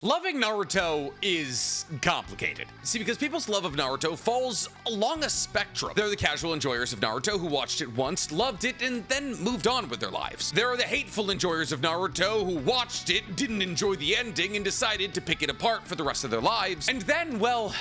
Loving Naruto is complicated. See, because people's love of Naruto falls along a spectrum. There are the casual enjoyers of Naruto who watched it once, loved it, and then moved on with their lives. There are the hateful enjoyers of Naruto who watched it, didn't enjoy the ending, and decided to pick it apart for the rest of their lives. And then, well,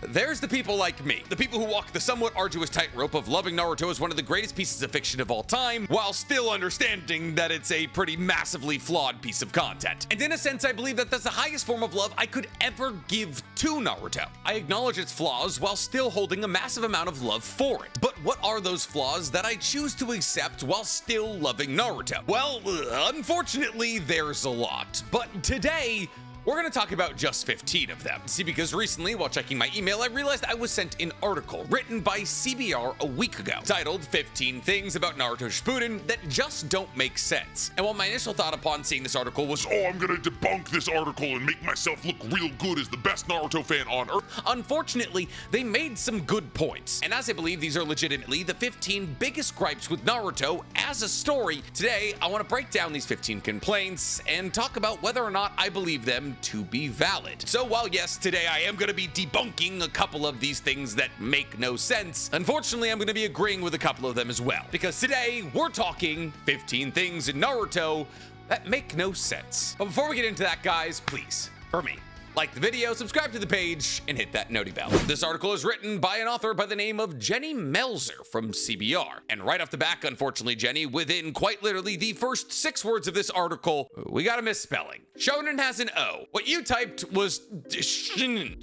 there's the people like me, the people who walk the somewhat arduous tightrope of loving Naruto as one of the greatest pieces of fiction of all time, while still understanding that it's a pretty massively flawed piece of content. And in a sense, I believe that that's the highest form of love I could ever give to Naruto. I acknowledge its flaws while still holding a massive amount of love for it. But what are those flaws that I choose to accept while still loving Naruto? Well, unfortunately, there's a lot. But today, we're going to talk about just 15 of them. See, because recently, while checking my email, I realized I was sent an article written by CBR a week ago, titled 15 Things About Naruto Shippuden That Just Don't Make Sense. And while my initial thought upon seeing this article was, oh, I'm gonna debunk this article and make myself look real good as the best Naruto fan on earth, unfortunately, they made some good points. And as I believe these are legitimately the 15 biggest gripes with Naruto as a story, today I want to break down these 15 complaints and talk about whether or not I believe them to be valid. So while yes, today I am going to be debunking a couple of these things that make no sense, unfortunately I'm going to be agreeing with a couple of them as well. Because today we're talking 15 things in Naruto that make no sense. But before we get into that, guys, please, for me, like the video, subscribe to the page, and hit that noti bell. This article is written by an author by the name of Jenny Melzer from CBR. And right off the back, unfortunately, Jenny, within quite literally the first 6 words of this article, we got a misspelling. Shonen has an O. What you typed was shinin.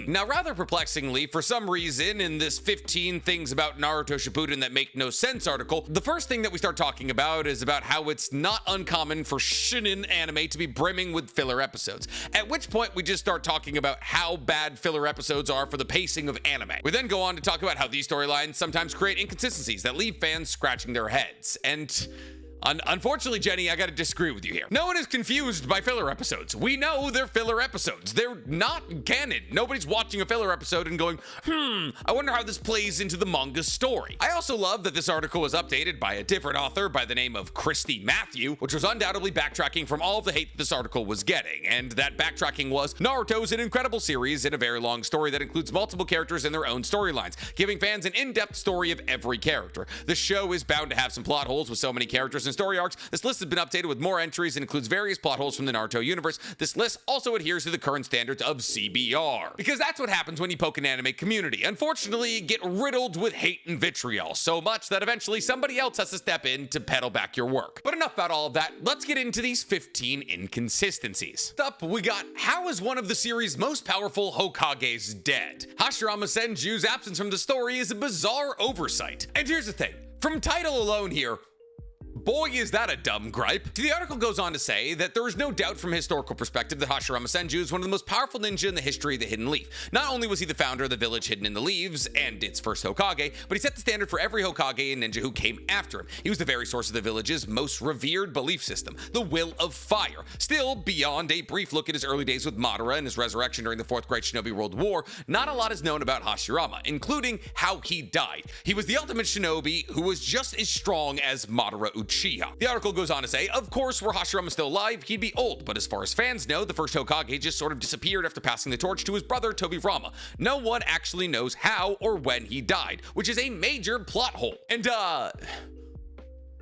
Now, rather perplexingly, for some reason, in this 15 things about Naruto Shippuden that make no sense article, the first thing that we start talking about is about how it's not uncommon for shinin anime to be brimming with filler episodes. At which point, we just start talking about how bad filler episodes are for the pacing of anime. We then go on to talk about how these storylines sometimes create inconsistencies that leave fans scratching their heads. And unfortunately, Jenny, I gotta disagree with you here. No one is confused by filler episodes. We know they're filler episodes. They're not canon. Nobody's watching a filler episode and going, I wonder how this plays into the manga story. I also love that this article was updated by a different author by the name of Christy Matthew, which was undoubtedly backtracking from all of the hate that this article was getting. And that backtracking was, Naruto is an incredible series and a very long story that includes multiple characters and their own storylines, giving fans an in-depth story of every character. The show is bound to have some plot holes with so many characters and story arcs. This list has been updated with more entries and includes various plot holes from the Naruto universe. This list also adheres to the current standards of CBR. Because that's what happens when you poke an anime community. Unfortunately, you get riddled with hate and vitriol, so much that eventually somebody else has to step in to pedal back your work. But enough about all of that. Let's get into these 15 inconsistencies. Up, we got, how is one of the series' most powerful Hokages dead? Hashirama Senju's absence from the story is a bizarre oversight. And here's the thing, from title alone here, boy, is that a dumb gripe. The article goes on to say that there is no doubt from a historical perspective that Hashirama Senju is one of the most powerful ninja in the history of the Hidden Leaf. Not only was he the founder of the village hidden in the leaves and its first Hokage, but he set the standard for every Hokage and ninja who came after him. He was the very source of the village's most revered belief system, the Will of Fire. Still, beyond a brief look at his early days with Madara and his resurrection during the Fourth Great Shinobi World War, not a lot is known about Hashirama, including how he died. He was the ultimate shinobi who was just as strong as Madara Uchiha. The article goes on to say, of course, were Hashirama still alive, he'd be old, but as far as fans know, the first Hokage just sort of disappeared after passing the torch to his brother Tobirama. No one actually knows how or when he died, which is a major plot hole. And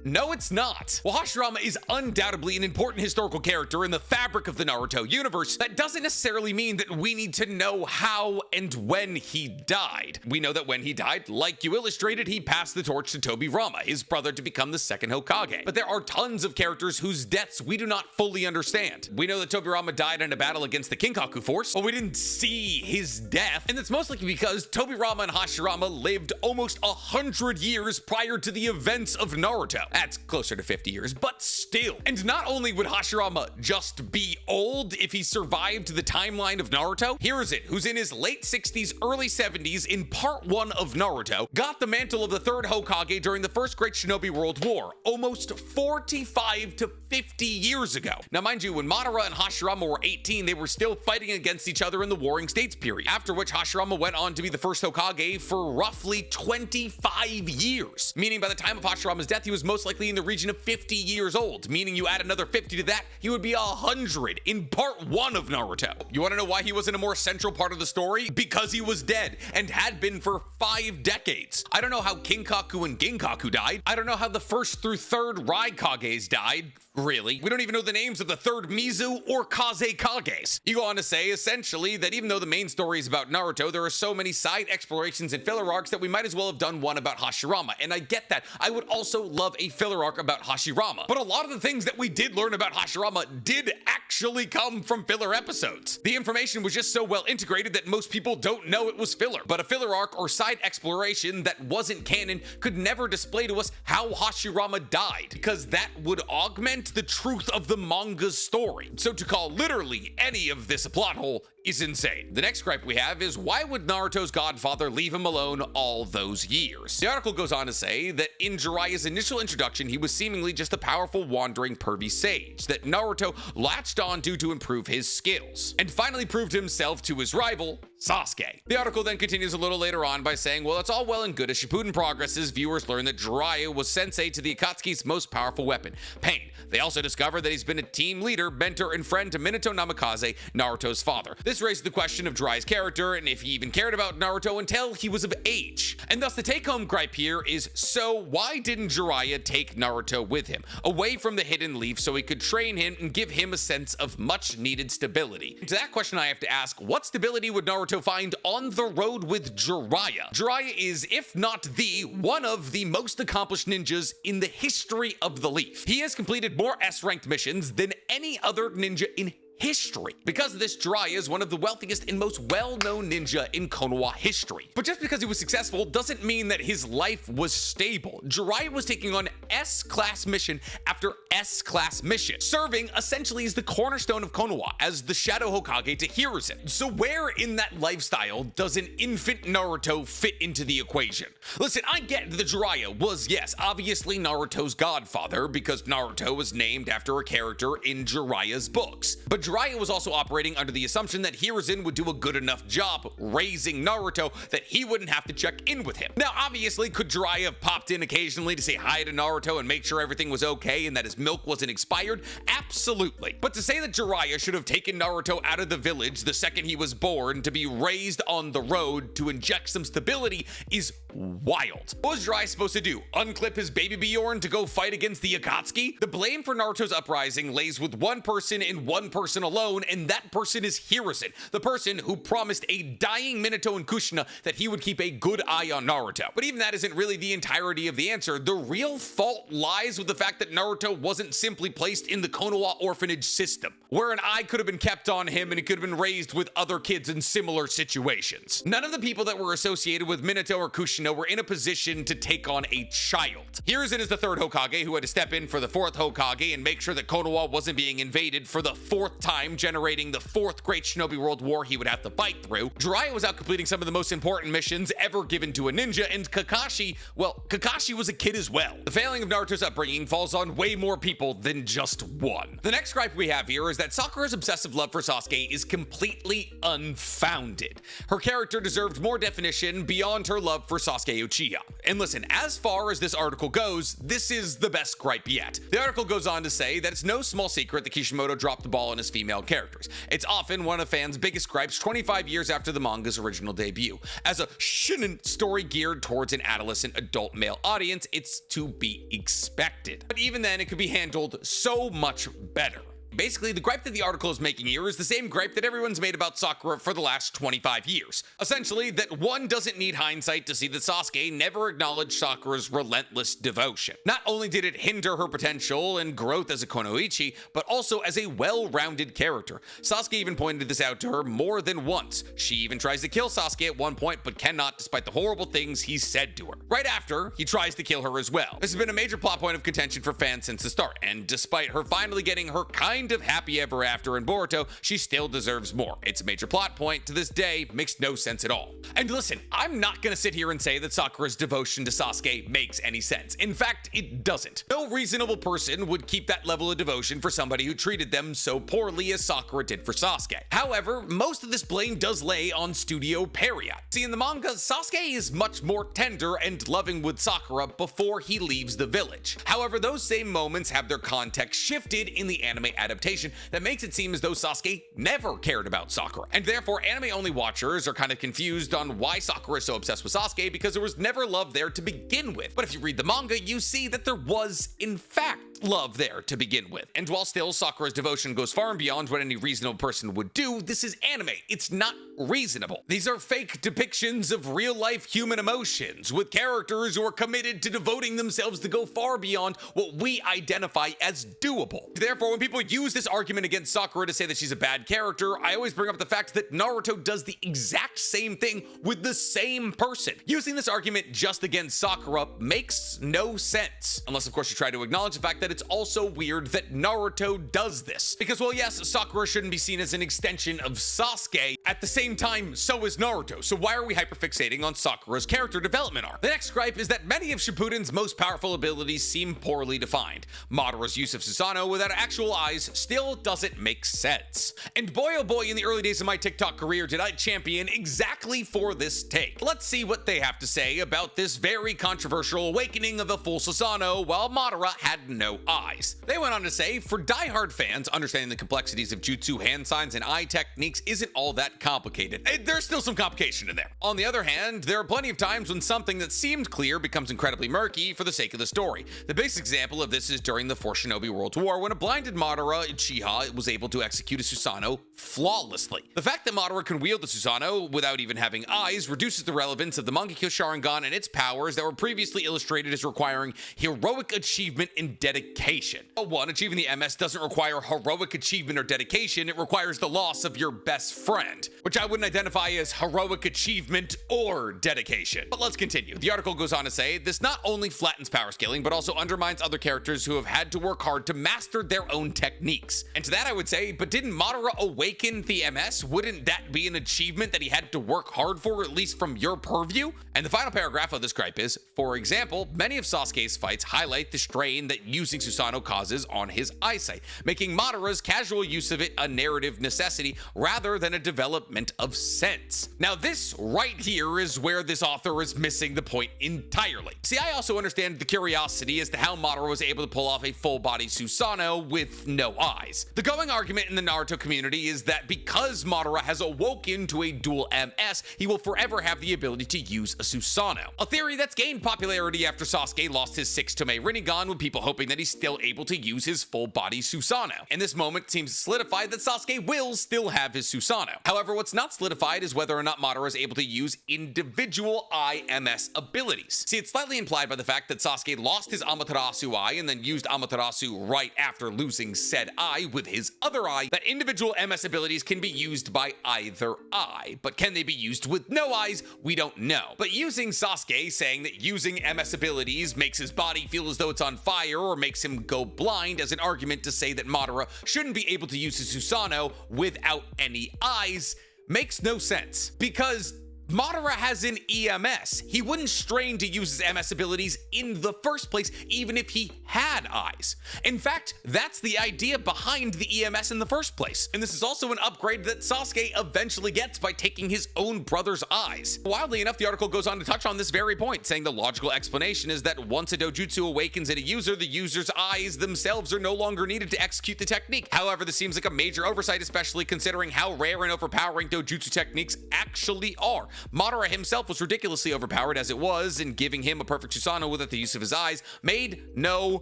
no, it's not. While Hashirama is undoubtedly an important historical character in the fabric of the Naruto universe, that doesn't necessarily mean that we need to know how and when he died. We know that when he died, like you illustrated, he passed the torch to Tobirama, his brother, to become the second Hokage. But there are tons of characters whose deaths we do not fully understand. We know that Tobirama died in a battle against the Kinkaku force, but we didn't see his death, and it's most likely because Tobirama and Hashirama lived almost 100 years prior to the events of Naruto. That's closer to 50 years, but still. And not only would Hashirama just be old if he survived the timeline of Naruto, here's it, who's in his late 60s, early 70s in part 1 of Naruto, got the mantle of the third Hokage during the First Great Shinobi World War, almost 45 to 50 years ago. Now, mind you, when Madara and Hashirama were 18, they were still fighting against each other in the Warring States period, after which Hashirama went on to be the first Hokage for roughly 25 years, meaning by the time of Hashirama's death, he was most most likely in the region of 50 years old, meaning you add another 50 to that, he would be 100 in part 1 of Naruto. You want to know why he wasn't a more central part of the story? Because he was dead, and had been for 5 decades. I don't know how Kinkaku and Ginkaku died. I don't know how the first through third Raikages died. Really? We don't even know the names of the third Mizu or Kaz KAGs. You go on to say, essentially, that even though the main story is about Naruto, there are so many side explorations and filler arcs that we might as well have done one about Hashirama. And I get that. I would also love a filler arc about Hashirama. But a lot of the things that we did learn about Hashirama did actually come from filler episodes. The information was just so well integrated that most people don't know it was filler. But a filler arc or side exploration that wasn't canon could never display to us how Hashirama died, because that would augment the truth of the manga's story. So to call literally any of this a plot hole is insane. The next gripe we have is, why would Naruto's godfather leave him alone all those years? The article goes on to say that in Jiraiya's initial introduction, he was seemingly just a powerful wandering pervy sage that Naruto latched onto to improve his skills, and finally proved himself to his rival, Sasuke. The article then continues a little later on by saying, well, it's all well and good as Shippuden progresses, viewers learn that Jiraiya was sensei to the Akatsuki's most powerful weapon, pain. They also discover that he's been a team leader, mentor, and friend to Minato Namikaze, Naruto's father. This raised the question of Jiraiya's character and if he even cared about Naruto until he was of age. And thus the take-home gripe here is, so why didn't Jiraiya take Naruto with him, away from the Hidden Leaf, so he could train him and give him a sense of much-needed stability? To that question I have to ask, what stability would Naruto find on the road with Jiraiya? Jiraiya is, if not the, one of the most accomplished ninjas in the history of the Leaf. He has completed more S-ranked missions than any other ninja in history. Because of this, Jiraiya is one of the wealthiest and most well-known ninja in Konoha history. But just because he was successful doesn't mean that his life was stable. Jiraiya was taking on S-class mission after S-class mission, serving essentially as the cornerstone of Konoha, as the Shadow Hokage to Hiruzen. So where in that lifestyle does an infant Naruto fit into the equation? Listen, I get that Jiraiya was, yes, obviously Naruto's godfather, because Naruto was named after a character in Jiraiya's books. But Jiraiya was also operating under the assumption that Hiruzen would do a good enough job raising Naruto that he wouldn't have to check in with him. Now, obviously, could Jiraiya have popped in occasionally to say hi to Naruto and make sure everything was okay and that his milk wasn't expired? Absolutely. But to say that Jiraiya should have taken Naruto out of the village the second he was born to be raised on the road to inject some stability is wild. What was Jiraiya supposed to do? Unclip his baby Bjorn to go fight against the Akatsuki? The blame for Naruto's uprising lays with one person and one person alone, and that person is Hiruzen, the person who promised a dying Minato and Kushina that he would keep a good eye on Naruto. But even that isn't really the entirety of the answer. The real fault lies with the fact that Naruto wasn't simply placed in the Konoha orphanage system, where an eye could have been kept on him and he could have been raised with other kids in similar situations. None of the people that were associated with Minato or Kushina were in a position to take on a child. Hiruzen is the third Hokage who had to step in for the fourth Hokage and make sure that Konoha wasn't being invaded for the fourth time, generating the fourth great shinobi world war he would have to fight through. Jiraiya was out completing some of the most important missions ever given to a ninja, and Kakashi, well, Kakashi was a kid as well. The failing of Naruto's upbringing falls on way more people than just one. The next gripe we have here is that Sakura's obsessive love for Sasuke is completely unfounded. Her character deserved more definition beyond her love for Sasuke Uchiha. And listen, as far as this article goes, this is the best gripe yet. The article goes on to say that it's no small secret that Kishimoto dropped the ball on his female characters. It's often one of fans' biggest gripes 25 years after the manga's original debut. As a shonen story geared towards an adolescent adult male audience, it's to be expected. But even then, it could be handled so much better. Basically, the gripe that the article is making here is the same gripe that everyone's made about Sakura for the last 25 years. Essentially, that one doesn't need hindsight to see that Sasuke never acknowledged Sakura's relentless devotion. Not only did it hinder her potential and growth as a Konoichi, but also as a well-rounded character. Sasuke even pointed this out to her more than once. She even tries to kill Sasuke at one point, but cannot despite the horrible things he said to her. Right after, he tries to kill her as well. This has been a major plot point of contention for fans since the start, and despite her finally getting her kind kind of happy ever after in Boruto, she still deserves more. It's a major plot point to this day, makes no sense at all. And listen, I'm not gonna sit here and say that Sakura's devotion to Sasuke makes any sense. In fact, it doesn't. No reasonable person would keep that level of devotion for somebody who treated them so poorly as Sakura did for Sasuke. However, most of this blame does lay on Studio Pierrot. See, in the manga, Sasuke is much more tender and loving with Sakura before he leaves the village. However, those same moments have their context shifted in the anime adaptation that makes it seem as though Sasuke never cared about Sakura. And therefore, anime-only watchers are kind of confused on why Sakura is so obsessed with Sasuke because there was never love there to begin with. But if you read the manga, you see that there was, in fact, love there to begin with. And while still Sakura's devotion goes far and beyond what any reasonable person would do, this is anime. It's not reasonable. These are fake depictions of real-life human emotions with characters who are committed to devoting themselves to go far beyond what we identify as doable. Therefore, when people use this argument against Sakura to say that she's a bad character, I always bring up the fact that Naruto does the exact same thing with the same person. Using this argument just against Sakura makes no sense. Unless, of course, you try to acknowledge the fact that it's also weird that Naruto does this. Because, well, yes, Sakura shouldn't be seen as an extension of Sasuke. At the same time, so is Naruto. So why are we hyperfixating on Sakura's character development arc? The next gripe is that many of Shippuden's most powerful abilities seem poorly defined. Madara's use of Susano without actual eyes still doesn't make sense. And boy oh boy, in the early days of my TikTok career did I champion exactly for this take. Let's see what they have to say about this very controversial awakening of the full Susano while Madara had no eyes. They went on to say, for diehard fans, understanding the complexities of jutsu hand signs and eye techniques isn't all that complicated. There's still some complication in there. On the other hand, there are plenty of times when something that seemed clear becomes incredibly murky for the sake of the story. The biggest example of this is during the Four Shinobi World War when a blinded Madara Uchiha was able to execute a Susano flawlessly. The fact that Madara can wield the Susano without even having eyes reduces the relevance of the Mangekyo Sharingan and its powers that were previously illustrated as requiring heroic achievement and dedication. One, achieving the MS doesn't require heroic achievement or dedication, it requires the loss of your best friend, which I wouldn't identify as heroic achievement or dedication. But let's continue. The article goes on to say, this not only flattens power scaling, but also undermines other characters who have had to work hard to master their own techniques. And to that I would say, but didn't Madara awaken the MS? Wouldn't that be an achievement that he had to work hard for, at least from your purview? And the final paragraph of this gripe is, for example, many of Sasuke's fights highlight the strain that using Susano causes on his eyesight, making Madara's casual use of it a narrative necessity rather than a development of sense. Now this right here is where this author is missing the point entirely. See, I also understand the curiosity as to how Madara was able to pull off a full-body Susano with no eyes. The going argument in the Naruto community is that because Madara has awoken to a dual MS, he will forever have the ability to use a Susano. A theory that's gained popularity after Sasuke lost his 6-Tome Rinnegan, with people hoping that he's still able to use his full-body Susano. And this moment seems solidified that Sasuke will still have his Susano. However, what's not solidified is whether or not Madara is able to use individual eye MS abilities. See, it's slightly implied by the fact that Sasuke lost his Amaterasu eye and then used Amaterasu right after losing said eye with his other eye, that individual MS abilities can be used by either eye. But can they be used with no eyes? We don't know. But using Sasuke saying that using MS abilities makes his body feel as though it's on fire or makes him go blind as an argument to say that Madara shouldn't be able to use his Susano without any eyes makes no sense, because Madara has an EMS. He wouldn't strain to use his MS abilities in the first place, even if he had eyes. In fact, that's the idea behind the EMS in the first place. And this is also an upgrade that Sasuke eventually gets by taking his own brother's eyes. Wildly enough, the article goes on to touch on this very point, saying the logical explanation is that once a dojutsu awakens in a user, the user's eyes themselves are no longer needed to execute the technique. However, this seems like a major oversight, especially considering how rare and overpowering dojutsu techniques actually are. Madara himself was ridiculously overpowered as it was, and giving him a perfect Susano without the use of his eyes made no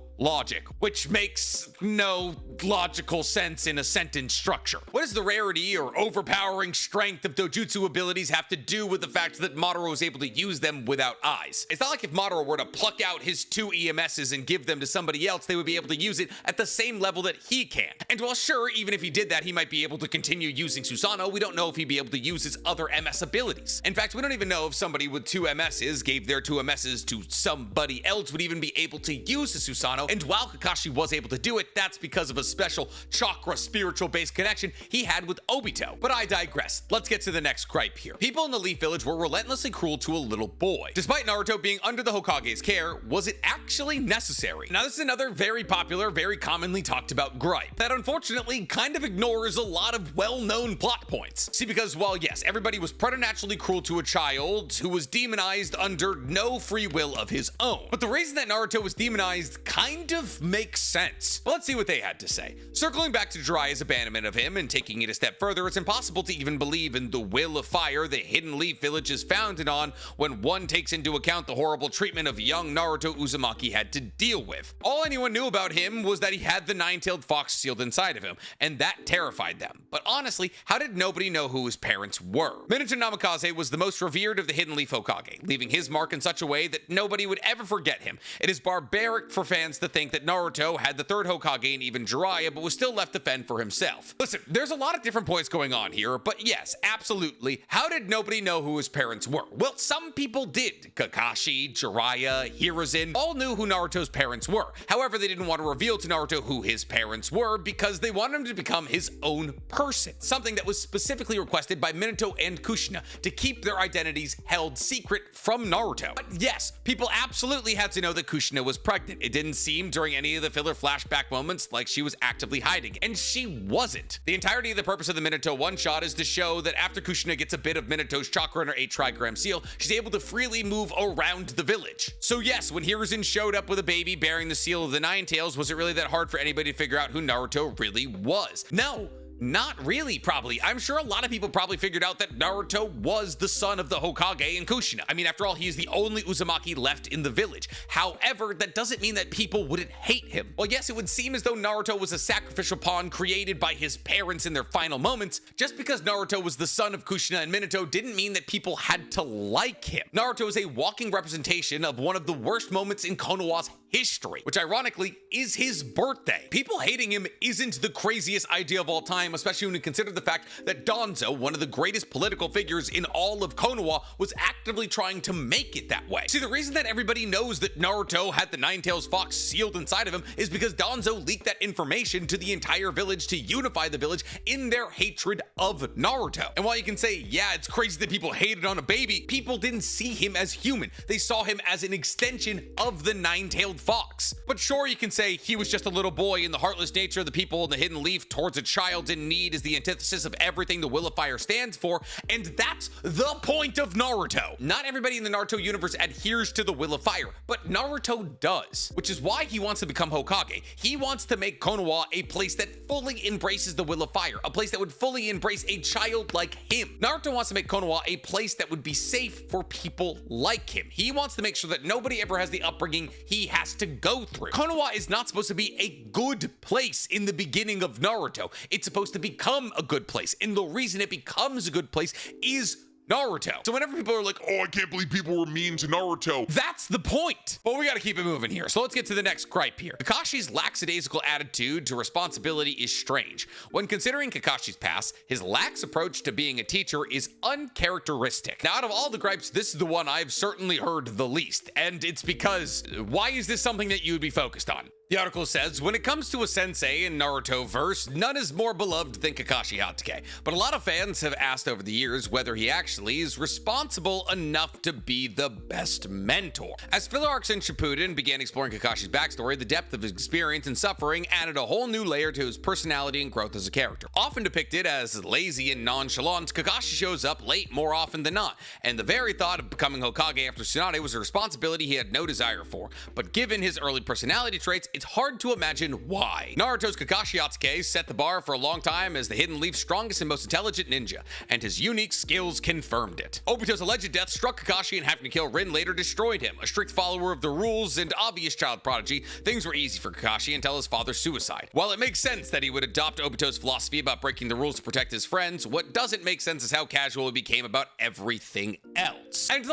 logic, which makes no logical sense in a sentence structure. What does the rarity or overpowering strength of dojutsu abilities have to do with the fact that Madara was able to use them without eyes? It's not like if Madara were to pluck out his 2 EMSs and give them to somebody else, they would be able to use it at the same level that he can. And while sure, even if he did that, he might be able to continue using Susano, we don't know if he'd be able to use his other MS abilities. In fact, we don't even know if somebody with 2 MSs gave their 2 MSs to somebody else would even be able to use the Susano, and while Kakashi was able to do it, that's because of a special chakra spiritual-based connection he had with Obito. But I digress. Let's get to the next gripe here. People in the Leaf Village were relentlessly cruel to a little boy. Despite Naruto being under the Hokage's care, was it actually necessary? Now, this is another very popular, very commonly talked about gripe that unfortunately kind of ignores a lot of well-known plot points. See, because while yes, everybody was preternaturally cruel to a child who was demonized under no free will of his own, but the reason that Naruto was demonized kind of makes sense. Well, let's see what they had to say. Circling back to Jiraiya's abandonment of him and taking it a step further, it's impossible to even believe in the will of fire the Hidden Leaf Village is founded on when one takes into account the horrible treatment of young Naruto Uzumaki had to deal with. All anyone knew about him was that he had the nine-tailed fox sealed inside of him, and that terrified them. But honestly, how did nobody know who his parents were? Minato Namikaze was the most revered of the Hidden Leaf Hokage, leaving his mark in such a way that nobody would ever forget him. It is barbaric for fans to think that Naruto had the third Hokage and even Jiraiya, but was still left to fend for himself. Listen, there's a lot of different points going on here, but yes, absolutely. How did nobody know who his parents were? Well, some people did. Kakashi, Jiraiya, Hiruzen all knew who Naruto's parents were. However, they didn't want to reveal to Naruto who his parents were because they wanted him to become his own person, something that was specifically requested by Minato and Kushina to keep their identities held secret from Naruto. But yes, people absolutely had to know that Kushina was pregnant. It didn't seem during any of the filler flashback moments like she was actively hiding, and she wasn't. The entirety of the purpose of the Minato one-shot is to show that after Kushina gets a bit of Minato's chakra in her 8-trigram seal, she's able to freely move around the village. So yes, when Hiruzen showed up with a baby bearing the seal of the Nine Tails, was it really that hard for anybody to figure out who Naruto really was? No. Not really, probably. I'm sure a lot of people probably figured out that Naruto was the son of the Hokage and Kushina. I mean, after all, he is the only Uzumaki left in the village. However, that doesn't mean that people wouldn't hate him. Well, yes, it would seem as though Naruto was a sacrificial pawn created by his parents in their final moments. Just because Naruto was the son of Kushina and Minato didn't mean that people had to like him. Naruto is a walking representation of one of the worst moments in Konoha's history, which ironically is his birthday. People hating him isn't the craziest idea of all time, especially when you consider the fact that Danzo, one of the greatest political figures in all of Konoha, was actively trying to make it that way. See, the reason that everybody knows that Naruto had the Nine-Tails Fox sealed inside of him is because Danzo leaked that information to the entire village to unify the village in their hatred of Naruto. And while you can say, yeah, it's crazy that people hated on a baby, people didn't see him as human. They saw him as an extension of the Nine-Tailed Fox. But sure, you can say he was just a little boy, and the heartless nature of the people in the Hidden Leaf towards a child in need is the antithesis of everything the Will of Fire stands for, and that's the point of Naruto. Not everybody in the Naruto universe adheres to the Will of Fire, but Naruto does, which is why he wants to become Hokage. He wants to make Konoha a place that fully embraces the Will of Fire, a place that would fully embrace a child like him. Naruto wants to make Konoha a place that would be safe for people like him. He wants to make sure that nobody ever has the upbringing he has to go through. Konoha is not supposed to be a good place in the beginning of Naruto. It's supposed to become a good place, and the reason it becomes a good place is Naruto. So whenever people are like, Oh, I can't believe people were mean to Naruto. that's the point. But we gotta keep it moving here. So let's get to the next gripe here. Kakashi's lackadaisical attitude to responsibility is strange. When considering Kakashi's past, his lax approach to being a teacher is uncharacteristic. Now, out of all the gripes, this is the one I've certainly heard the least. And it's because, why is this something that you would be focused on? The article says, when it comes to a sensei in Naruto verse, none is more beloved than Kakashi Hatake. But a lot of fans have asked over the years whether he actually is responsible enough to be the best mentor. As filler arcs in Shippuden began exploring Kakashi's backstory, the depth of his experience and suffering added a whole new layer to his personality and growth as a character. Often depicted as lazy and nonchalant, Kakashi shows up late more often than not, and the very thought of becoming Hokage after Tsunade was a responsibility he had no desire for. But given his early personality traits, it's hard to imagine why. Naruto's Kakashi Hatake set the bar for a long time as the Hidden Leaf's strongest and most intelligent ninja, and his unique skills confirmed it. Obito's alleged death struck Kakashi, and having to kill Rin later destroyed him. A strict follower of the rules and obvious child prodigy, things were easy for Kakashi until his father's suicide. While it makes sense that he would adopt Obito's philosophy about breaking the rules to protect his friends, what doesn't make sense is how casual he became about everything else. And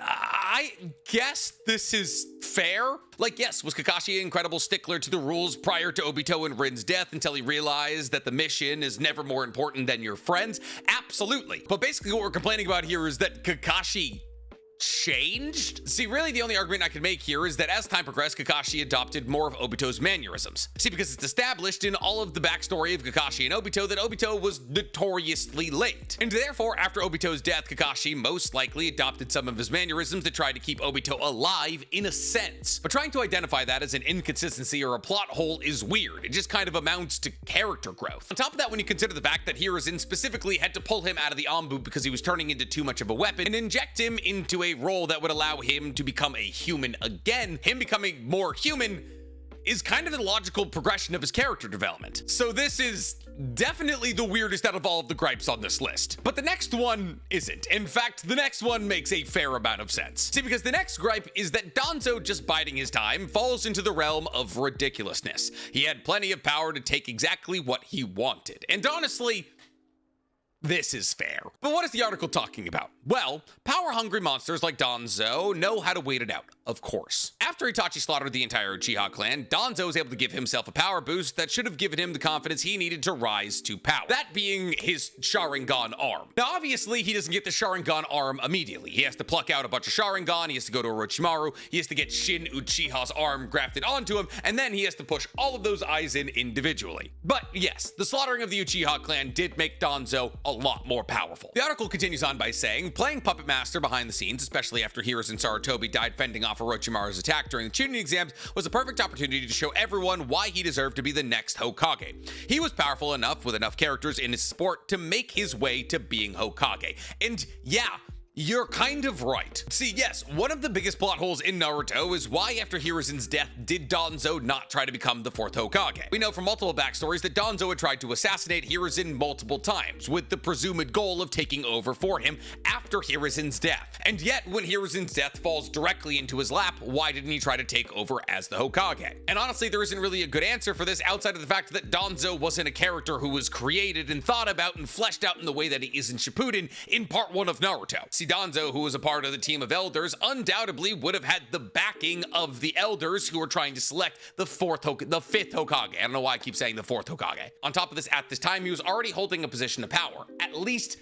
I guess this is fair. Yes, was Kakashi an incredible stickler to the rules prior to Obito and Rin's death until he realized that the mission is never more important than your friends? Absolutely. But basically what we're complaining about here is that Kakashi changed? See, really the only argument I could make here is that as time progressed, Kakashi adopted more of Obito's mannerisms. See, because it's established in all of the backstory of Kakashi and Obito that Obito was notoriously late. And therefore, after Obito's death, Kakashi most likely adopted some of his mannerisms to try to keep Obito alive in a sense. But trying to identify that as an inconsistency or a plot hole is weird. It just kind of amounts to character growth. On top of that, when you consider the fact that Hiruzen specifically had to pull him out of the Anbu because he was turning into too much of a weapon and inject him into a role that would allow him to become a human again, him becoming more human is kind of the logical progression of his character development. So this is definitely the weirdest out of all of the gripes on this list. But the next one isn't. In fact, the next one makes a fair amount of sense. See, because the next gripe is that Danzo just biding his time falls into the realm of ridiculousness. He had plenty of power to take exactly what he wanted. And honestly, this is fair. But what is the article talking about? Well, power-hungry monsters like Danzo know how to wait it out, of course. After Itachi slaughtered the entire Uchiha clan, Danzo was able to give himself a power boost that should have given him the confidence he needed to rise to power. That being his Sharingan arm. Now, obviously, he doesn't get the Sharingan arm immediately. He has to pluck out a bunch of Sharingan, he has to go to Orochimaru, he has to get Shin Uchiha's arm grafted onto him, and then he has to push all of those eyes in individually. But yes, the slaughtering of the Uchiha clan did make Danzo a lot more powerful. The article continues on by saying, playing Puppet Master behind the scenes, especially after Hiruzen Sarutobi died fending off Orochimaru's attack during the Chunin exams, was a perfect opportunity to show everyone why he deserved to be the next Hokage. He was powerful enough with enough characters in his sport to make his way to being Hokage. And yeah, you're kind of right. See, yes, one of the biggest plot holes in Naruto is why after Hiruzen's death did Danzo not try to become the fourth Hokage. We know from multiple backstories that Danzo had tried to assassinate Hiruzen multiple times, with the presumed goal of taking over for him after Hiruzen's death. And yet, when Hiruzen's death falls directly into his lap, why didn't he try to take over as the Hokage? And honestly, there isn't really a good answer for this outside of the fact that Danzo wasn't a character who was created and thought about and fleshed out in the way that he is in Shippuden in part 1 of Naruto. See, Danzo, who was a part of the team of elders, undoubtedly would have had the backing of the elders who were trying to select the fifth Hokage. I don't know why I keep saying the fourth Hokage. On top of this, at this time, he was already holding a position of power, at least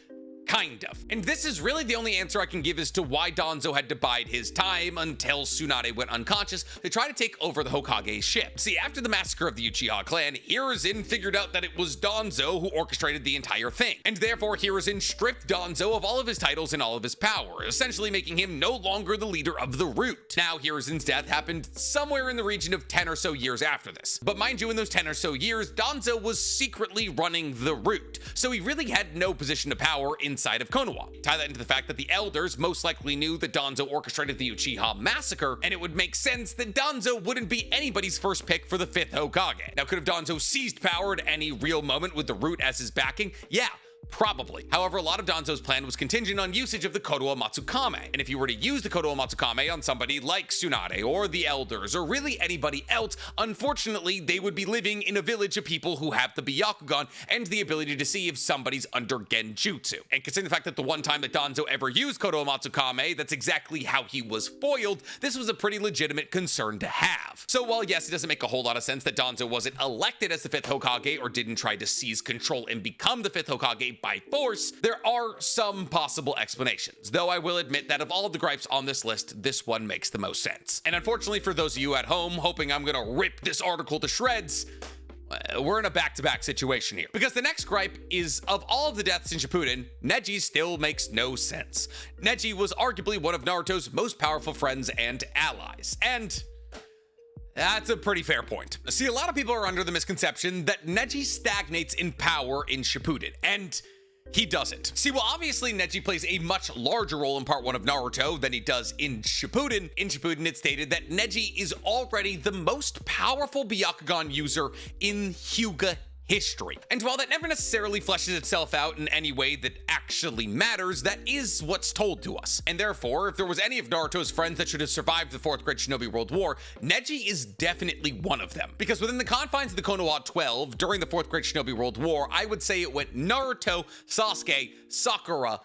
kind of. And this is really the only answer I can give as to why Danzo had to bide his time until Tsunade went unconscious to try to take over the Hokage's ship. See, after the massacre of the Uchiha clan, Hiruzen figured out that it was Danzo who orchestrated the entire thing. And therefore, Hiruzen stripped Danzo of all of his titles and all of his power, essentially making him no longer the leader of the Root. Now, Hiruzen's death happened somewhere in the region of 10 or so years after this. But mind you, in those 10 or so years, Danzo was secretly running the Root, so he really had no position of power inside of Konoha. Tie that into the fact that the elders most likely knew that Danzo orchestrated the Uchiha massacre, and it would make sense that Danzo wouldn't be anybody's first pick for the 5th Hokage. Now, could have Danzo seized power at any real moment with the Root as his backing? Yeah, probably. However, a lot of Danzo's plan was contingent on usage of the Kodowa Matsukame. And if you were to use the Kodowa Matsukame on somebody like Tsunade or the Elders or really anybody else, unfortunately, they would be living in a village of people who have the Byakugan and the ability to see if somebody's under Genjutsu. And considering the fact that the one time that Danzo ever used Kodowa Matsukame, that's exactly how he was foiled, this was a pretty legitimate concern to have. So while yes, it doesn't make a whole lot of sense that Danzo wasn't elected as the 5th Hokage or didn't try to seize control and become the 5th Hokage by force, there are some possible explanations, though I will admit that of all of the gripes on this list, this one makes the most sense. And unfortunately for those of you at home hoping I'm gonna rip this article to shreds, we're in a back-to-back situation here. Because the next gripe is, of all of the deaths in Shippuden, Neji still makes no sense. Neji was arguably one of Naruto's most powerful friends and allies, and that's a pretty fair point. See, a lot of people are under the misconception that Neji stagnates in power in Shippuden, and he doesn't. See, well, obviously Neji plays a much larger role in part 1 of Naruto than he does in Shippuden. In Shippuden, it's stated that Neji is already the most powerful Byakugan user in Hyuga history. And while that never necessarily fleshes itself out in any way that actually matters, that is what's told to us. And therefore, if there was any of Naruto's friends that should have survived the 4th Great Shinobi World War, Neji is definitely one of them. Because within the confines of the Konoha 12, during the 4th Great Shinobi World War, I would say it went Naruto, Sasuke, Sakura,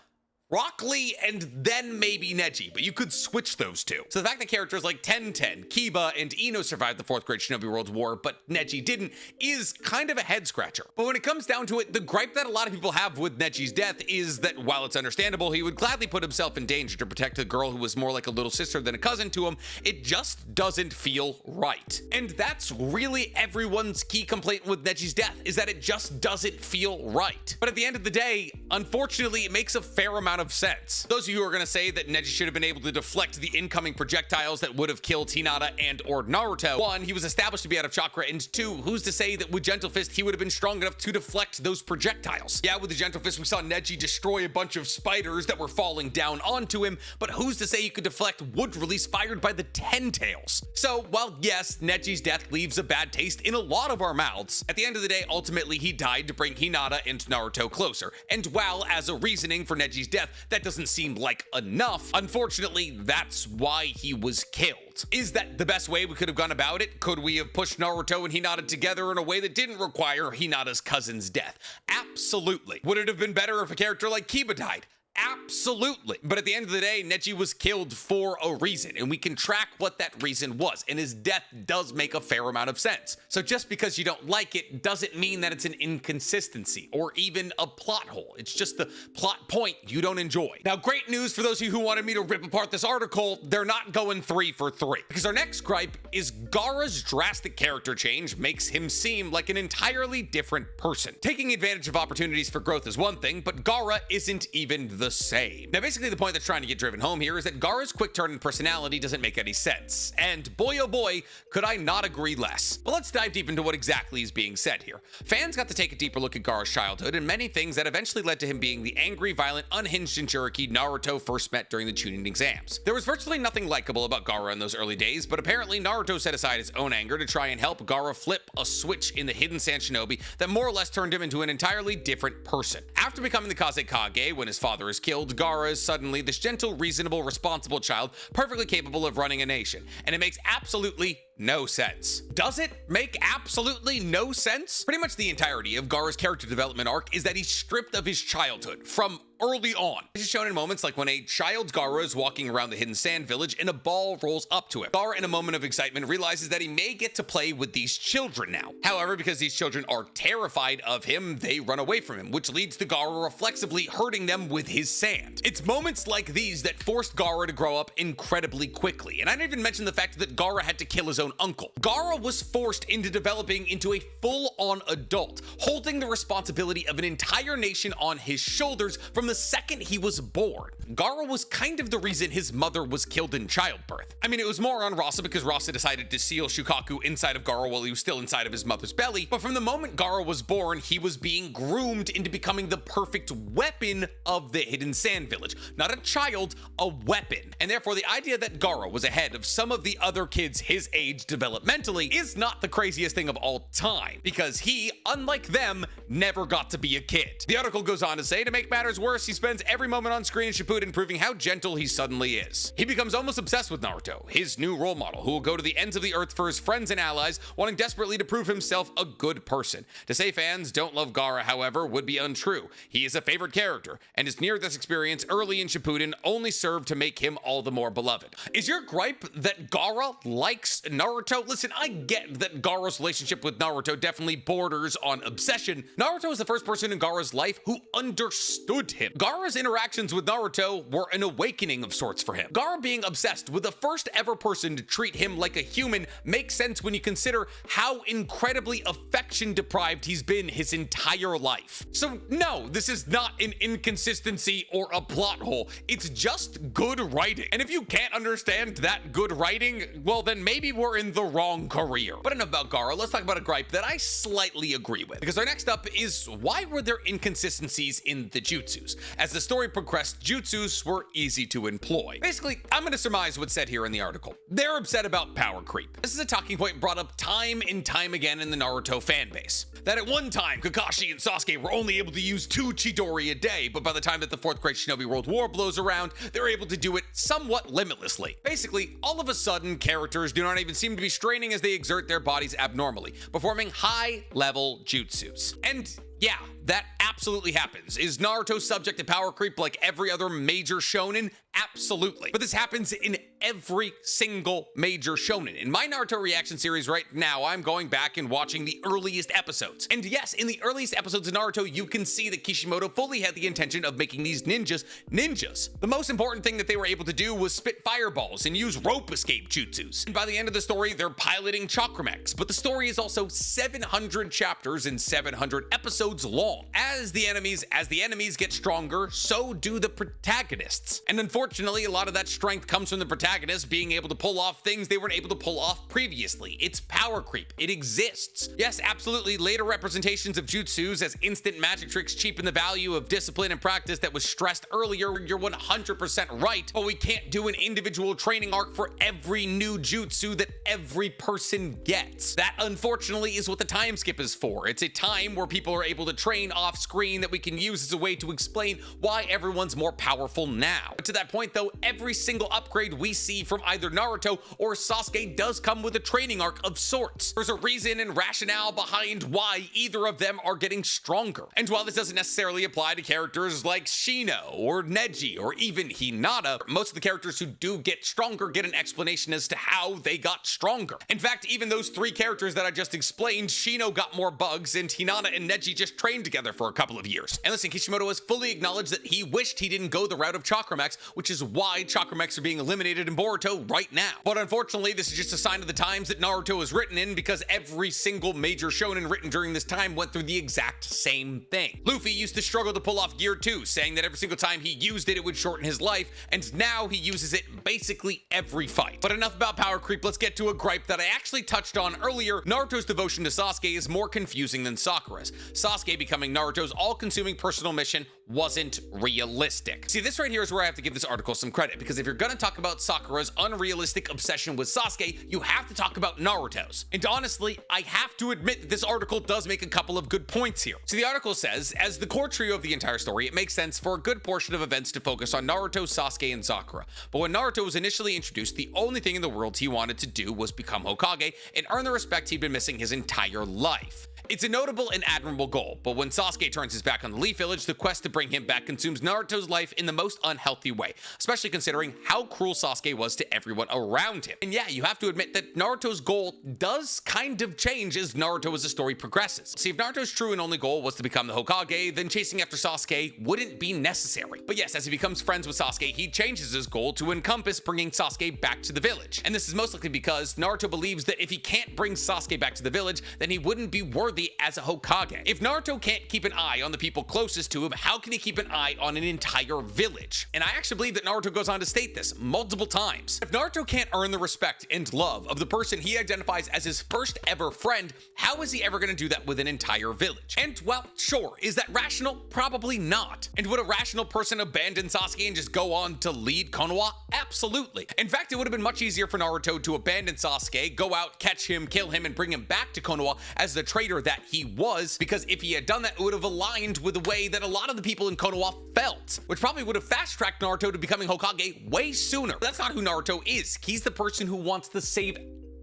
Rock Lee and then maybe Neji, but you could switch those two. So the fact that characters like Ten, Kiba, and Ino survived the 4th grade Shinobi World War, but Neji didn't, is kind of a head scratcher. But when it comes down to it, the gripe that a lot of people have with Neji's death is that while it's understandable, he would gladly put himself in danger to protect a girl who was more like a little sister than a cousin to him, it just doesn't feel right. And that's really everyone's key complaint with Neji's death, is that it just doesn't feel right. But at the end of the day, unfortunately, it makes a fair amount of sense. Those of you who are going to say that Neji should have been able to deflect the incoming projectiles that would have killed Hinata and or Naruto, 1, he was established to be out of chakra, and 2, who's to say that with Gentle Fist he would have been strong enough to deflect those projectiles? Yeah, with the Gentle Fist we saw Neji destroy a bunch of spiders that were falling down onto him, but who's to say he could deflect wood release fired by the Ten Tails? So while yes, Neji's death leaves a bad taste in a lot of our mouths, at the end of the day, ultimately he died to bring Hinata and Naruto closer. And while as a reasoning for Neji's death, that doesn't seem like enough, unfortunately, that's why he was killed. Is that the best way we could have gone about it? Could we have pushed Naruto and Hinata together in a way that didn't require Hinata's cousin's death? Absolutely. Would it have been better if a character like Kiba died? Absolutely. But at the end of the day, Neji was killed for a reason, and we can track what that reason was, and his death does make a fair amount of sense. So just because you don't like it doesn't mean that it's an inconsistency or even a plot hole. It's just the plot point you don't enjoy. Now, great news for those of you who wanted me to rip apart this article, they're not going 3 for 3. Because our next gripe is Gaara's drastic character change makes him seem like an entirely different person. Taking advantage of opportunities for growth is one thing, but Gaara isn't even the same. Now, basically the point that's trying to get driven home here is that Gaara's quick turn and personality doesn't make any sense. And boy oh boy, could I not agree less. But let's dive deep into what exactly is being said here. Fans got to take a deeper look at Gaara's childhood and many things that eventually led to him being the angry, violent, unhinged Jinchuriki Naruto first met during the Chunin exams. There was virtually nothing likable about Gaara in those early days, but apparently Naruto set aside his own anger to try and help Gaara flip a switch in the hidden Sand Shinobi that more or less turned him into an entirely different person. After becoming the Kaz KAG, when his father is killed, Gaara is suddenly this gentle, reasonable, responsible child, perfectly capable of running a nation. And it makes absolutely no sense. Does it make absolutely no sense? Pretty much the entirety of Gaara's character development arc is that he's stripped of his childhood from early on. This is shown in moments like when a child Gaara is walking around the hidden sand village and a ball rolls up to him. Gaara, in a moment of excitement, realizes that he may get to play with these children now. However, because these children are terrified of him, they run away from him, which leads to Gaara reflexively hurting them with his sand. It's moments like these that forced Gaara to grow up incredibly quickly. And I didn't even mention the fact that Gaara had to kill his own uncle. Gaara was forced into developing into a full-on adult, holding the responsibility of an entire nation on his shoulders from the second he was born. Gaara was kind of the reason his mother was killed in childbirth. I mean, it was more on Rasa because Rasa decided to seal Shukaku inside of Gaara while he was still inside of his mother's belly, but from the moment Gaara was born, he was being groomed into becoming the perfect weapon of the hidden sand village. Not a child, a weapon. And therefore, the idea that Gaara was ahead of some of the other kids his age developmentally is not the craziest thing of all time, because he, unlike them, never got to be a kid. The article goes on to say, to make matters worse, he spends every moment on screen in Shippuden proving how gentle he suddenly is. He becomes almost obsessed with Naruto, his new role model, who will go to the ends of the earth for his friends and allies, wanting desperately to prove himself a good person. To say fans don't love Gaara, however, would be untrue. He is a favorite character, and his near-death experience early in Shippuden only served to make him all the more beloved. Is your gripe that Gaara likes Naruto? Listen, I get that Gaara's relationship with Naruto definitely borders on obsession. Naruto is the first person in Gaara's life who understood him. Gaara's interactions with Naruto were an awakening of sorts for him. Gaara being obsessed with the first ever person to treat him like a human makes sense when you consider how incredibly affection deprived he's been his entire life. So no, this is not an inconsistency or a plot hole. It's just good writing. And if you can't understand that good writing, well then maybe we're in the wrong career. But enough about Gaara, let's talk about a gripe that I slightly agree with. Because our next up is, why were there inconsistencies in the jutsus? As the story progressed, jutsus were easy to employ. Basically, I'm going to surmise what's said here in the article. They're upset about power creep. This is a talking point brought up time and time again in the Naruto fanbase. That at one time, Kakashi and Sasuke were only able to use 2 Chidori a day, but by the time that the 4th Great Shinobi World War blows around, they're able to do it somewhat limitlessly. Basically, all of a sudden, characters do not even seem to be straining as they exert their bodies abnormally, performing high-level jutsus. And Yeah, that absolutely happens. Is Naruto subject to power creep like every other major shonen? Absolutely. But this happens in every single major shonen. In my Naruto reaction series right now, I'm going back and watching the earliest episodes. And yes, in the earliest episodes of Naruto, you can see that Kishimoto fully had the intention of making these ninjas. The most important thing that they were able to do was spit fireballs and use rope escape jutsus. And by the end of the story, they're piloting chakramechs. But the story is also 700 chapters and 700 episodes long. As the enemies get stronger, so do the protagonists. And unfortunately, a lot of that strength comes from the protagonists being able to pull off things they weren't able to pull off previously. It's power creep. It exists. Yes, absolutely, later representations of jutsus as instant magic tricks cheapen the value of discipline and practice that was stressed earlier. You're 100% right, but we can't do an individual training arc for every new jutsu that every person gets. That, unfortunately, is what the time skip is for. It's a time where people are able to train off screen that we can use as a way to explain why everyone's more powerful now. But to that point though, every single upgrade we see from either Naruto or Sasuke does come with a training arc of sorts. There's a reason and rationale behind why either of them are getting stronger. And while this doesn't necessarily apply to characters like Shino or Neji or even Hinata, most of the characters who do get stronger get an explanation as to how they got stronger. In fact, even those three characters that I just explained, Shino got more bugs and Hinata and Neji just trained together for a couple of years. And listen, Kishimoto has fully acknowledged that he wished he didn't go the route of chakramechs, which is why chakramechs are being eliminated in Boruto right now. But unfortunately, this is just a sign of the times that Naruto is written in, because every single major shonen written during this time went through the exact same thing. Luffy used to struggle to pull off Gear 2, saying that every single time he used it, it would shorten his life, and now he uses it basically every fight. But enough about power creep, let's get to a gripe that I actually touched on earlier. Naruto's devotion to Sasuke is more confusing than Sakura's. Sasuke becoming Naruto's all-consuming personal mission wasn't realistic. See, this right here is where I have to give this article some credit, because if you're gonna talk about Sakura's unrealistic obsession with Sasuke, you have to talk about Naruto's. And honestly, I have to admit that this article does make a couple of good points here. So the article says, as the core trio of the entire story, it makes sense for a good portion of events to focus on Naruto, Sasuke, and Sakura. But when Naruto was initially introduced, the only thing in the world he wanted to do was become Hokage and earn the respect he'd been missing his entire life. It's a notable and admirable goal, but when Sasuke turns his back on the Leaf Village, the quest to bring him back consumes Naruto's life in the most unhealthy way, especially considering how cruel Sasuke was to everyone around him. And yeah, you have to admit that Naruto's goal does kind of change as Naruto as the story progresses. See, if Naruto's true and only goal was to become the Hokage, then chasing after Sasuke wouldn't be necessary. But yes, as he becomes friends with Sasuke, he changes his goal to encompass bringing Sasuke back to the village. And this is most likely because Naruto believes that if he can't bring Sasuke back to the village, then he wouldn't be worthy as a Hokage. If Naruto can't keep an eye on the people closest to him, how can he keep an eye on an entire village? And I actually believe that Naruto goes on to state this multiple times. If Naruto can't earn the respect and love of the person he identifies as his first ever friend, how is he ever going to do that with an entire village? And well, sure, is that rational? Probably not. And would a rational person abandon Sasuke and just go on to lead Konoha? Absolutely. In fact, it would have been much easier for Naruto to abandon Sasuke, go out, catch him, kill him, and bring him back to Konoha as the traitor that he was, because if he had done that, it would have aligned with the way that a lot of the people in Konoha felt, which probably would have fast-tracked Naruto to becoming Hokage way sooner. But that's not who Naruto is. He's the person who wants to save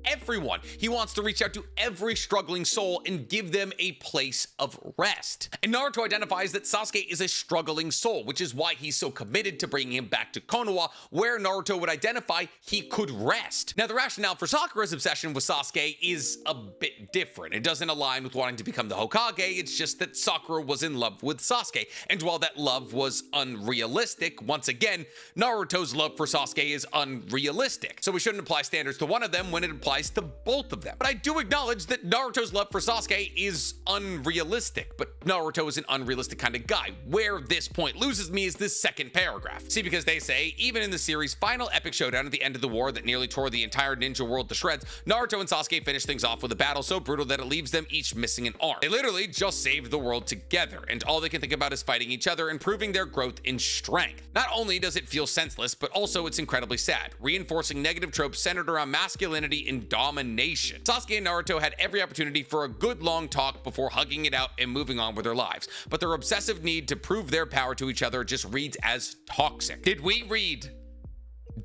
everyone. He wants to reach out to every struggling soul and give them a place of rest. And Naruto identifies that Sasuke is a struggling soul, which is why he's so committed to bringing him back to Konoha, where Naruto would identify he could rest. Now, the rationale for Sakura's obsession with Sasuke is a bit different. It doesn't align with wanting to become the Hokage. It's just that Sakura was in love with Sasuke. And while that love was unrealistic, once again, Naruto's love for Sasuke is unrealistic. So we shouldn't apply standards to one of them when it applies to both of them. But I do acknowledge that Naruto's love for Sasuke is unrealistic, but Naruto is an unrealistic kind of guy. Where this point loses me is this second paragraph. See, because they say, even in the series' final epic showdown at the end of the war that nearly tore the entire ninja world to shreds, Naruto and Sasuke finish things off with a battle so brutal that it leaves them each missing an arm. They literally just saved the world together, and all they can think about is fighting each other and proving their growth in strength. Not only does it feel senseless, but also it's incredibly sad, reinforcing negative tropes centered around masculinity and domination. Sasuke and Naruto had every opportunity for a good long talk before hugging it out and moving on with their lives, but their obsessive need to prove their power to each other just reads as toxic. Did we read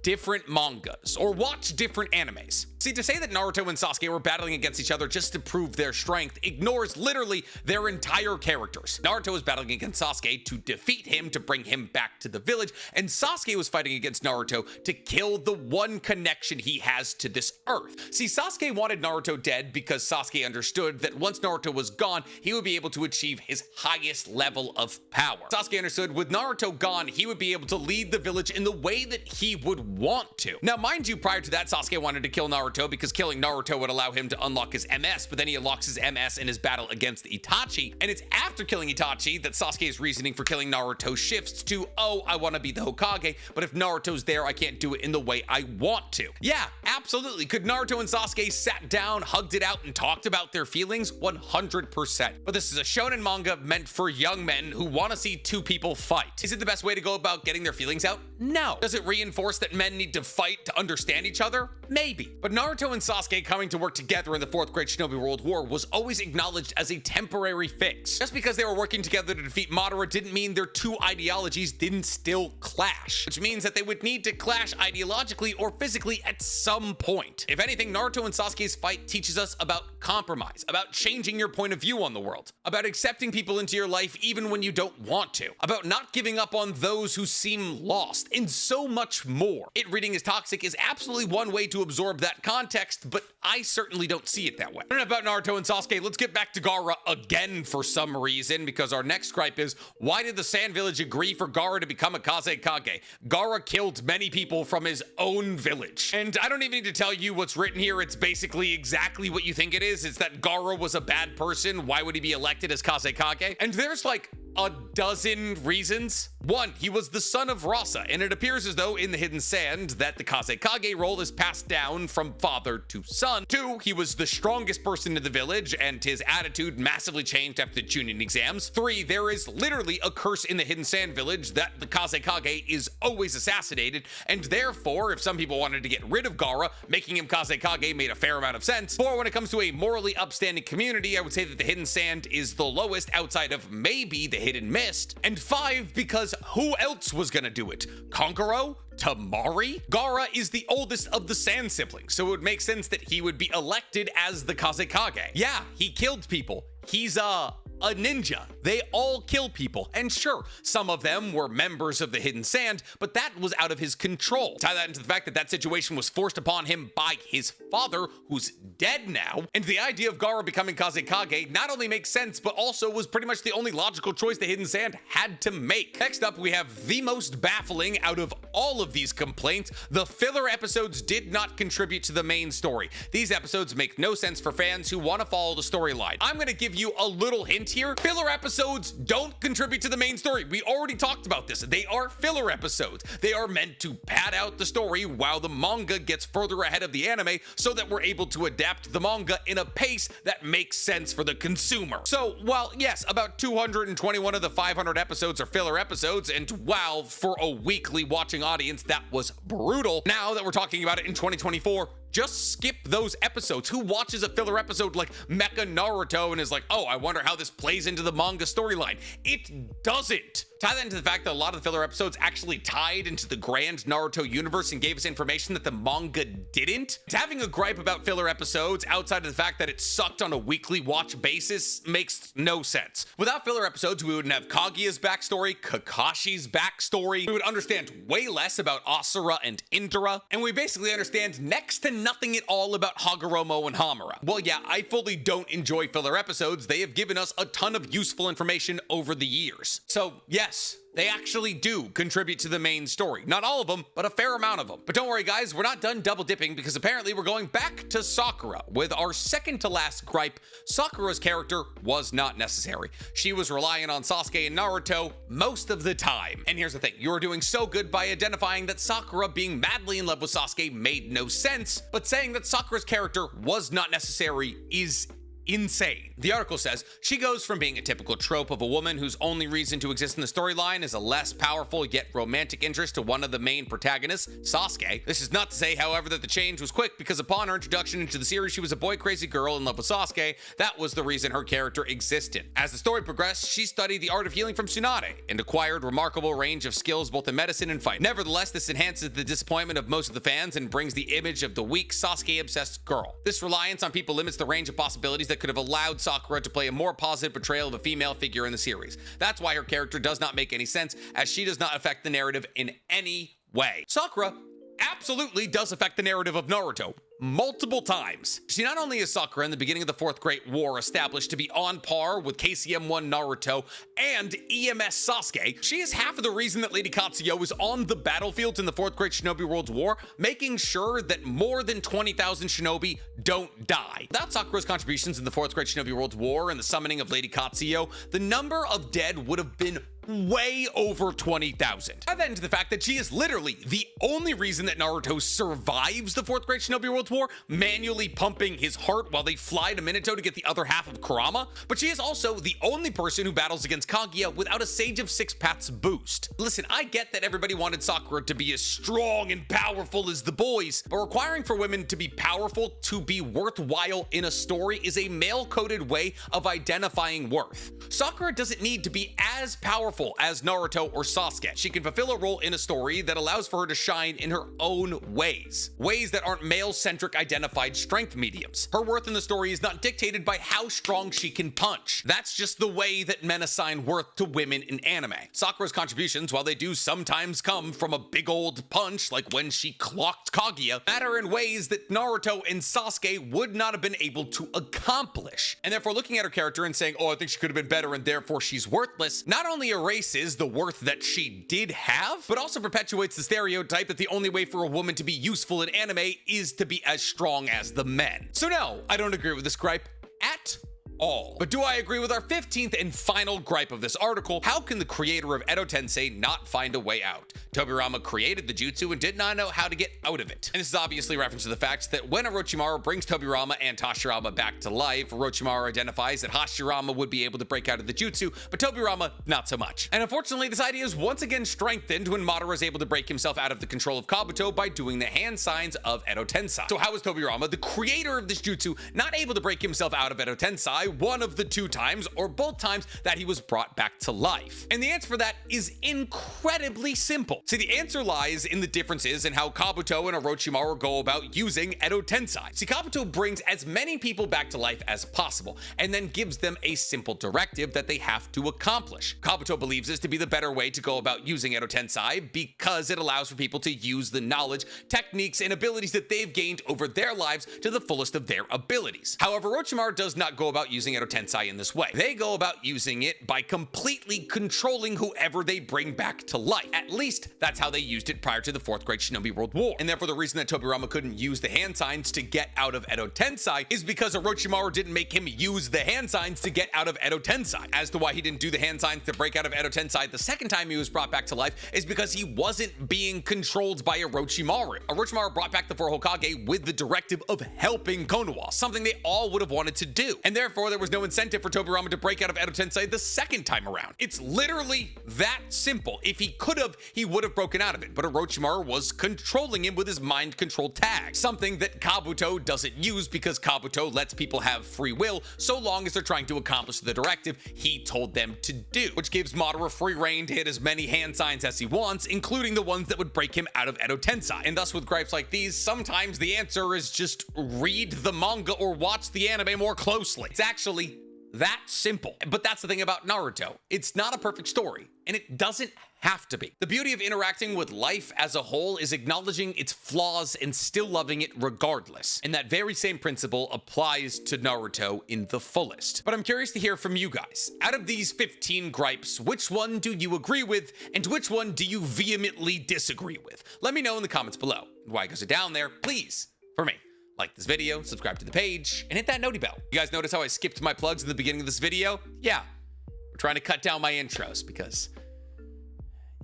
different mangas or watch different animes. See, to say that Naruto and Sasuke were battling against each other just to prove their strength ignores literally their entire characters. Naruto was battling against Sasuke to defeat him to bring him back to the village, and Sasuke was fighting against Naruto to kill the one connection he has to this earth. See, Sasuke wanted Naruto dead because Sasuke understood that once Naruto was gone, he would be able to achieve his highest level of power. Sasuke understood with Naruto gone, he would be able to lead the village in the way that he would want to. Now, mind you, prior to that, Sasuke wanted to kill Naruto because killing Naruto would allow him to unlock his MS, but then he unlocks his MS in his battle against Itachi, and it's after killing Itachi that Sasuke's reasoning for killing Naruto shifts to, oh, I want to be the Hokage, but if Naruto's there, I can't do it in the way I want to. Yeah, absolutely. Could Naruto and Sasuke sat down, hugged it out, and talked about their feelings? 100%. But this is a shonen manga meant for young men who want to see two people fight. Is it the best way to go about getting their feelings out? No. Does it reinforce that men need to fight to understand each other? Maybe. But Naruto and Sasuke coming to work together in the 4th Great Shinobi World War was always acknowledged as a temporary fix. Just because they were working together to defeat Madara didn't mean their two ideologies didn't still clash, which means that they would need to clash ideologically or physically at some point. If anything, Naruto and Sasuke's fight teaches us about compromise, about changing your point of view on the world, about accepting people into your life even when you don't want to, about not giving up on those who seem lost, and so much more. It reading is toxic is absolutely one way to absorb that context, but I certainly don't see it that way. Enough about Naruto and Sasuke. Let's get back to Gaara again for some reason, because our next gripe is, why did the Sand Village agree for Gaara to become a Kaz KAG? Gaara killed many people from his own village. And I don't even need to tell you what's written here. It's basically exactly what you think it is. It's that Gaara was a bad person. Why would he be elected as Kaz KAG? And there's like a dozen reasons. One, he was the son of Rasa, and it appears as though in the Hidden Sand that the Kaz KAG role is passed down from father to son. Two, he was the strongest person in the village, and his attitude massively changed after the Chunin exams. Three, there is literally a curse in the Hidden Sand village that the Kaz KAG is always assassinated, and therefore, if some people wanted to get rid of Gaara, making him Kaz KAG made a fair amount of sense. Four, when it comes to a morally upstanding community, I would say that the Hidden Sand is the lowest outside of maybe the Hidden Mist. And five, because who else was gonna do it? Kankuro? Tamari? Gaara is the oldest of the Sand siblings, so it would make sense that he would be elected as the Kaz KAG. Yeah, he killed people. He's a ninja. They all kill people. And sure, some of them were members of the Hidden Sand, but that was out of his control. Tie that into the fact that that situation was forced upon him by his father, who's dead now. And the idea of Gaara becoming Kaz KAG not only makes sense, but also was pretty much the only logical choice the Hidden Sand had to make. Next up, we have the most baffling out of all of these complaints. The filler episodes did not contribute to the main story. These episodes make no sense for fans who want to follow the storyline. I'm going to give you a little hint here. Filler episodes don't contribute to the main story. We already talked about this. They are filler episodes. They are meant to pad out the story while the manga gets further ahead of the anime so that we're able to adapt the manga in a pace that makes sense for the consumer. So while yes, about 221 of the 500 episodes are filler episodes, and wow, for a weekly watching audience, that was brutal. Now that we're talking about it in 2024, just skip those episodes. Who watches a filler episode like Mecha Naruto and is like, oh, I wonder how this plays into the manga storyline? It doesn't. Tie that into the fact that a lot of the filler episodes actually tied into the grand Naruto universe and gave us information that the manga didn't. Having a gripe about filler episodes outside of the fact that it sucked on a weekly watch basis makes no sense. Without filler episodes, we wouldn't have Kaguya's backstory, Kakashi's backstory. We would understand way less about Asura and Indra, and we basically understand next to nothing at all about Hagoromo and Hamura. Well, yeah, I fully don't enjoy filler episodes. They have given us a ton of useful information over the years. So, yes, they actually do contribute to the main story. Not all of them, but a fair amount of them. But don't worry, guys, we're not done double dipping, because apparently we're going back to Sakura with our second to last gripe. Sakura's character was not necessary. She was relying on Sasuke and Naruto most of the time. And here's the thing, you were doing so good by identifying that Sakura being madly in love with Sasuke made no sense, but saying that Sakura's character was not necessary is insane. The article says, she goes from being a typical trope of a woman whose only reason to exist in the storyline is a less powerful yet romantic interest to one of the main protagonists, Sasuke. This is not to say, however, that the change was quick, because upon her introduction into the series, she was a boy-crazy girl in love with Sasuke. That was the reason her character existed. As the story progressed, she studied the art of healing from Tsunade and acquired remarkable range of skills both in medicine and fight. Nevertheless, this enhances the disappointment of most of the fans and brings the image of the weak, Sasuke-obsessed girl. This reliance on people limits the range of possibilities that could have allowed Sakura to play a more positive portrayal of a female figure in the series. That's why her character does not make any sense, as she does not affect the narrative in any way. Sakura absolutely does affect the narrative of Naruto multiple times. See, not only is Sakura in the beginning of the Fourth Great War established to be on par with KCM1 Naruto and EMS Sasuke, she is half of the reason that Lady Katsuyo is on the battlefield in the Fourth Great Shinobi World War, making sure that more than 20,000 shinobi don't die. Without Sakura's contributions in the Fourth Great Shinobi World War and the summoning of Lady Katsuyo, the number of dead would have been way over 20,000. Add that into the fact that she is literally the only reason that Naruto survives the Fourth Great Shinobi World War, manually pumping his heart while they fly to Minato to get the other half of Kurama. But she is also the only person who battles against Kaguya without a Sage of Six Paths boost. Listen, I get that everybody wanted Sakura to be as strong and powerful as the boys, but requiring for women to be powerful to be worthwhile in a story is a male-coded way of identifying worth. Sakura doesn't need to be as powerful as Naruto or Sasuke. She can fulfill a role in a story that allows for her to shine in her own ways that aren't male-centric identified strength mediums. Her worth in the story is not dictated by how strong she can punch. That's just the way that men assign worth to women in anime. Sakura's contributions, while they do sometimes come from a big old punch, like when she clocked Kaguya, matter in ways that Naruto and Sasuke would not have been able to accomplish. And therefore, looking at her character and saying, oh, I think she could have been better and therefore she's worthless, not only erases the worth that she did have, but also perpetuates the stereotype that the only way for a woman to be useful in anime is to be as strong as the men. So no, I don't agree with this gripe at all. But do I agree with our 15th and final gripe of this article? How can the creator of Edo Tensei not find a way out? Tobirama created the jutsu and did not know how to get out of it. And this is obviously a reference to the fact that when Orochimaru brings Tobirama and Hashirama back to life, Orochimaru identifies that Hashirama would be able to break out of the jutsu, but Tobirama not so much. And unfortunately, this idea is once again strengthened when Madara is able to break himself out of the control of Kabuto by doing the hand signs of Edo Tensei. So how is Tobirama, the creator of this jutsu, not able to break himself out of Edo Tensei one of the two times or both times that he was brought back to life? And the answer for that is incredibly simple. See, the answer lies in the differences in how Kabuto and Orochimaru go about using Edo Tensei. See, Kabuto brings as many people back to life as possible and then gives them a simple directive that they have to accomplish. Kabuto believes this to be the better way to go about using Edo Tensei because it allows for people to use the knowledge, techniques, and abilities that they've gained over their lives to the fullest of their abilities. However, Orochimaru does not go about using Edo Tensei in this way. They go about using it by completely controlling whoever they bring back to life. At least that's how they used it prior to the Fourth Great Shinobi World War. And therefore, the reason that Tobirama couldn't use the hand signs to get out of Edo Tensei is because Orochimaru didn't make him use the hand signs to get out of Edo Tensei. As to why he didn't do the hand signs to break out of Edo Tensei the second time he was brought back to life is because he wasn't being controlled by Orochimaru. Orochimaru brought back the four Hokage with the directive of helping Konoha, something they all would have wanted to do. And therefore, there was no incentive for Tobirama to break out of Edo Tensei the second time around. It's literally that simple. If he could have, he would have broken out of it, but Orochimaru was controlling him with his mind control tag, something that Kabuto doesn't use because Kabuto lets people have free will so long as they're trying to accomplish the directive he told them to do, which gives Madara free reign to hit as many hand signs as he wants, including the ones that would break him out of Edo Tensei. And thus with gripes like these, sometimes the answer is just read the manga or watch the anime more closely. It's actually that simple. But that's the thing about Naruto. It's not a perfect story, and it doesn't have to be. The beauty of interacting with life as a whole is acknowledging its flaws and still loving it regardless. And that very same principle applies to Naruto in the fullest. But I'm curious to hear from you guys. Out of these 15 gripes, which one do you agree with, and which one do you vehemently disagree with? Let me know in the comments below. Why, because you're down there, please, for me. Like this video, subscribe to the page, and hit that noti bell. You guys notice how I skipped my plugs in the beginning of this video? Yeah, we're trying to cut down my intros because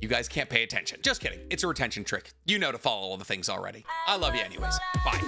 you guys can't pay attention. Just kidding, it's a retention trick. You know to follow all the things already. I love you anyways. Bye.